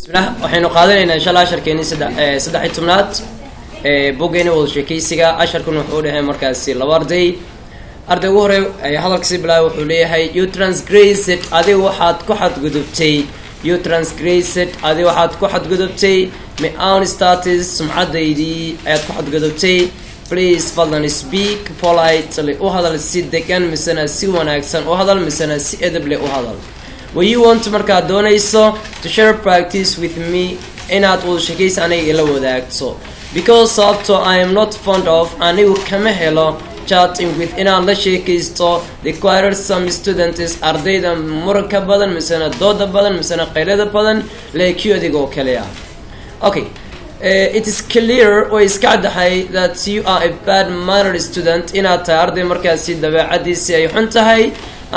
bismillah waxaynu qaadanayna insha Allah sharkeeni saddex tobnaad bogeena wada sheekaysiga asharkan wuxuu dhahay markaasi laba arday ugu hore hadalkiisa bilaay wuxuu leeyahay you transgressed adiga waxaad ku xadgudubtay my own status sumcadaydii ayaad ku xadgudubtay please fadlan speak politely u hadal si degan misana si wanaagsan u hadal misana si edeb leh u hadal when you want markaa doonayso to share practice with me inaad wada sheekaysi aniga ila wadaagto because sababtoo I am not fond of anigu kama helo chatting with inaan la sheekaysto required some students ardayda muranka badan misana dooda badan misana qaylada badan like adigoo kale ah okay it is clear or is cadahay that you are a bad mannered student inaad tahay arday markaasi dabeecadiisi ay xun tahay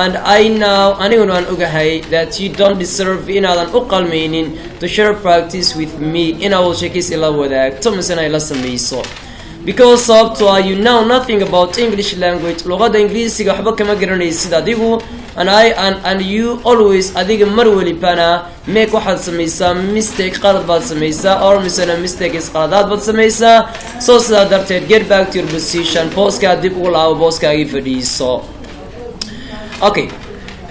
and I now aniguna aan ogahay that you don't deserve inaadan u qalmaynin to share practice with me inaad sheekaysi la wadaagto misana ila samayso because you know nothing about English language luqada ingiriisiga waxba kama garanaysid adigu and you always adiga mar walibana make waxaad samaysaa mistake qalad baad samaysaa or misana mistakes qaladaad baad samaysaa so sidaa darteed get back to your position booska dib ugu laabo booskaagii fadhiiso okay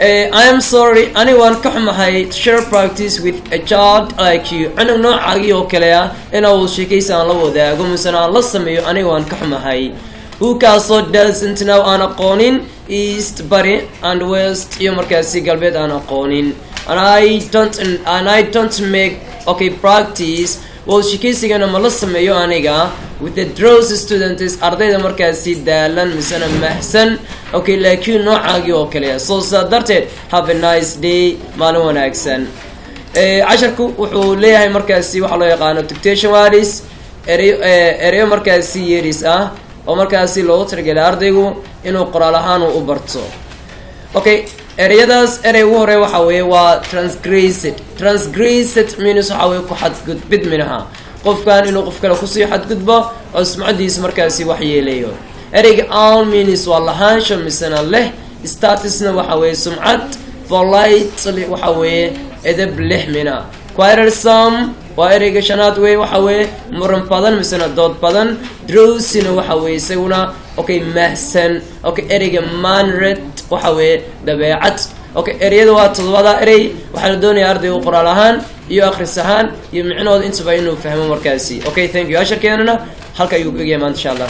I am sorry anyone ka xumahay to share practice with a child like you anag noocaagii oo kale ah inuu sheekaysi aan la wadaago misana aan la sameeyo anigaan ka xumahay who kaasoo doesn't know aan aqoonin east bari and west iyo markaasi galbeed aan aqoonin and I don't make okay practice well sheekaysigana ma la sameeyo aniga with the draws students ardayda markaasi daalan misana mahsan okay laakiin noocaagii oo kale so darteed have a nice day maalin wanaagsan casharku wuxuu leeyahay markaasi waxa loo yaqaano dictation words ereyo markaasi yeeris ah oo markaasi loogu talagalay ardaygu inuu qoraal ahaan u barto okay ereyadaas ugu hore waxa weeye waa transgressed means waxa weeye ku xadgudbid minaha qofkan inuu qof kale kusii xadgudbo oo sumcadiisa markaasi wax yeelayo ereyga own means waa lahaansho misana leh statusna waxa weeye sumcad politely waxa weeye edeb leh mina quarrelsome waa ereyga shanaad weeye waxa weeye muran badan misana dood badan drowsina waxa weeye isaguna okay mahsan okay ereyga mannered waxa weeye dabeecad okay ereyada waa todobada erey waxaa la doonayaa ardaygu qoraal ahaan iyo akhris ahaan iyo micnahooda intaba inuu fahmo markaasi okay thank you asharkeenana halka ayuu ku eegaya maanta insha Allah